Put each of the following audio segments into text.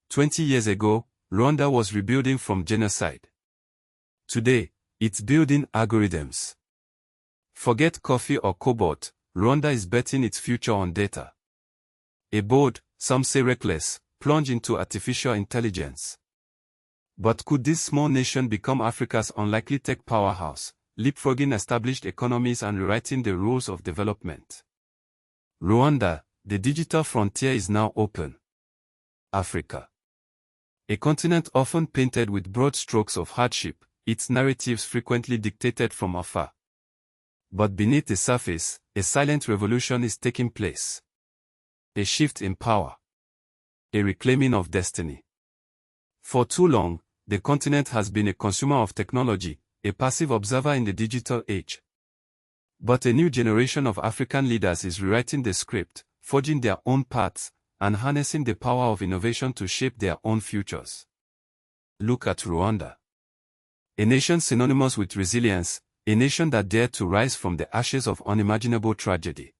20 years ago, Rwanda was rebuilding from genocide. Today, it's building algorithms. Forget coffee or cobalt, Rwanda is betting its future on data. A bold, some say reckless, plunge into artificial intelligence. But could this small nation become Africa's unlikely tech powerhouse, leapfrogging established economies and rewriting the rules of development? Rwanda, the digital frontier is now open. Africa, a continent often painted with broad strokes of hardship, its narratives frequently dictated from afar. But beneath the surface, a silent revolution is taking place. A shift in power. A reclaiming of destiny. For too long, the continent has been a consumer of technology, a passive observer in the digital age. But a new generation of African leaders is rewriting the script, forging their own paths, and harnessing the power of innovation to shape their own futures. Look at Rwanda. A nation synonymous with resilience, a nation that dared to rise from the ashes of unimaginable tragedy.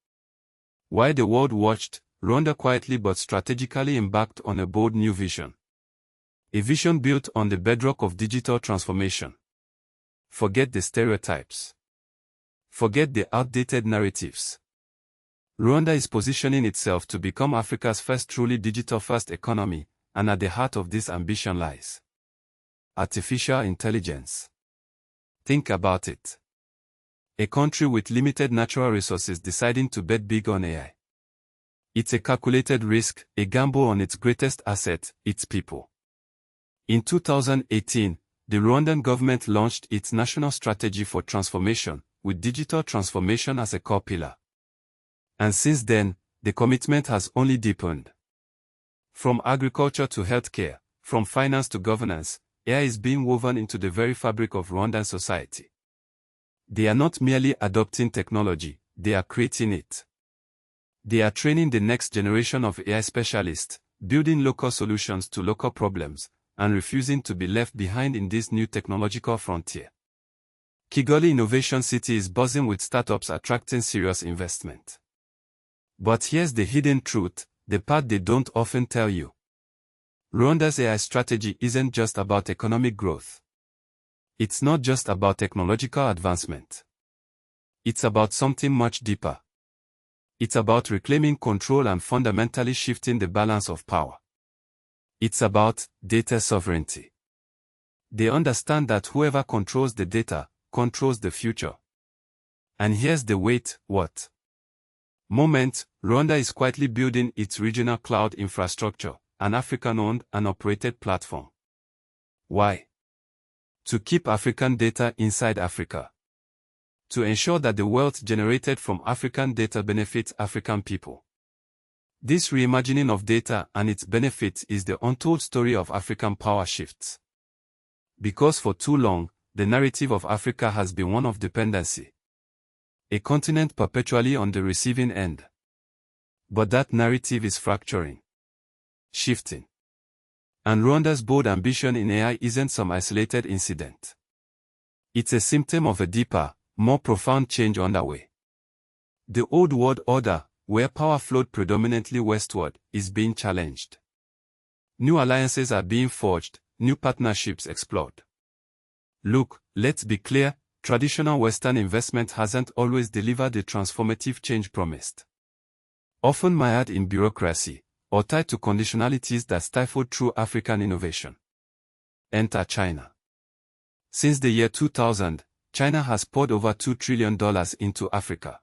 While the world watched, Rwanda quietly but strategically embarked on a bold new vision. A vision built on the bedrock of digital transformation. Forget the stereotypes. Forget the outdated narratives. Rwanda is positioning itself to become Africa's first truly digital-first economy, and at the heart of this ambition lies artificial intelligence. Think about it. A country with limited natural resources deciding to bet big on AI. It's a calculated risk, a gamble on its greatest asset, its people. In 2018, the Rwandan government launched its National Strategy for Transformation, with digital transformation as a core pillar. And since then, the commitment has only deepened. From agriculture to healthcare, from finance to governance, AI is being woven into the very fabric of Rwandan society. They are not merely adopting technology, they are creating it. They are training the next generation of AI specialists, building local solutions to local problems, and refusing to be left behind in this new technological frontier. Kigali Innovation City is buzzing with startups attracting serious investment. But here's the hidden truth, the part they don't often tell you. Rwanda's AI strategy isn't just about economic growth. It's not just about technological advancement. It's about something much deeper. It's about reclaiming control and fundamentally shifting the balance of power. It's about data sovereignty. They understand that whoever controls the data, controls the future. And here's the what moment, Rwanda is quietly building its regional cloud infrastructure, an African-owned and operated platform. Why? To keep African data inside Africa. To ensure that the wealth generated from African data benefits African people. This reimagining of data and its benefits is the untold story of African power shifts. Because for too long, the narrative of Africa has been one of dependency. A continent perpetually on the receiving end. But that narrative is fracturing. Shifting. And Rwanda's bold ambition in AI isn't some isolated incident. It's a symptom of a deeper, more profound change underway. The old world order, where power flowed predominantly westward, is being challenged. New alliances are being forged, new partnerships explored. Look, let's be clear, traditional Western investment hasn't always delivered the transformative change promised. Often mired in bureaucracy, or tied to conditionalities that stifled true African innovation. Enter China. Since the year 2000, China has poured over $2 trillion into Africa.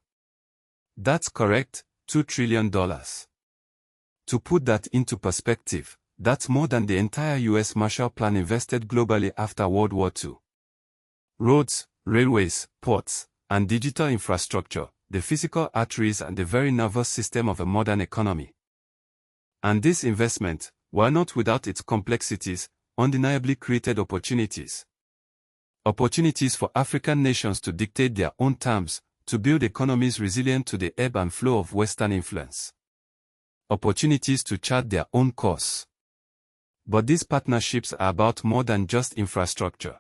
That's correct, $2 trillion. To put that into perspective, that's more than the entire US Marshall Plan invested globally after World War II. Roads, railways, ports, and digital infrastructure, the physical arteries and the very nervous system of a modern economy. And this investment, while not without its complexities, undeniably created opportunities. Opportunities for African nations to dictate their own terms, to build economies resilient to the ebb and flow of Western influence. Opportunities to chart their own course. But these partnerships are about more than just infrastructure.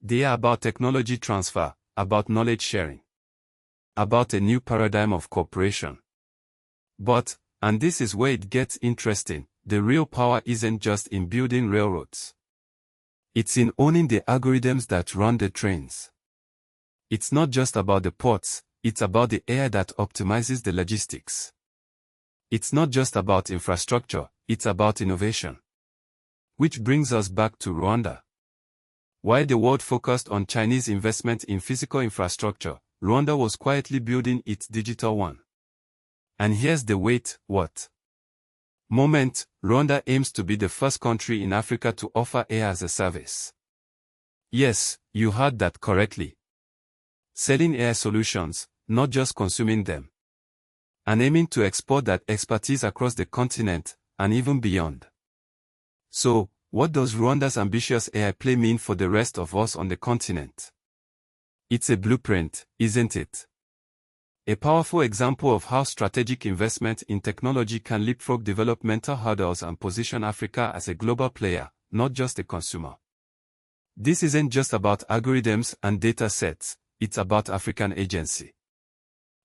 They are about technology transfer, about knowledge sharing. About a new paradigm of cooperation. But, and this is where it gets interesting, the real power isn't just in building railroads. It's in owning the algorithms that run the trains. It's not just about the ports, it's about the AI that optimizes the logistics. It's not just about infrastructure, it's about innovation. Which brings us back to Rwanda. While the world focused on Chinese investment in physical infrastructure, Rwanda was quietly building its digital one. And here's the what moment: Rwanda aims to be the first country in Africa to offer AI as a service. Yes, you heard that correctly. Selling AI solutions, not just consuming them. And aiming to export that expertise across the continent, and even beyond. So, what does Rwanda's ambitious AI play mean for the rest of us on the continent? It's a blueprint, isn't it? A powerful example of how strategic investment in technology can leapfrog developmental hurdles and position Africa as a global player, not just a consumer. This isn't just about algorithms and data sets, it's about African agency.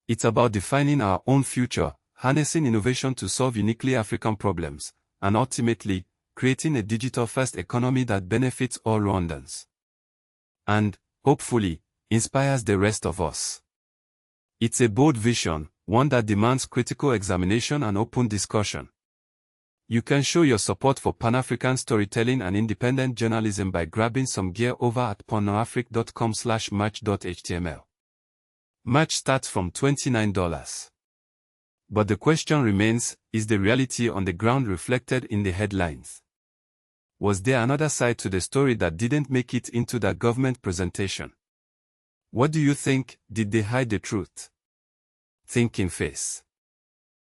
It's about defining our own future, harnessing innovation to solve uniquely African problems, and ultimately, creating a digital-first economy that benefits all Rwandans. And, hopefully, inspires the rest of us. It's a bold vision, one that demands critical examination and open discussion. You can show your support for Pan-African storytelling and independent journalism by grabbing some gear over at panafric.com/merch.html. Merch starts from $29. But the question remains, is the reality on the ground reflected in the headlines? Was there another side to the story that didn't make it into that government presentation? What do you think? Did they hide the truth? Thinking face.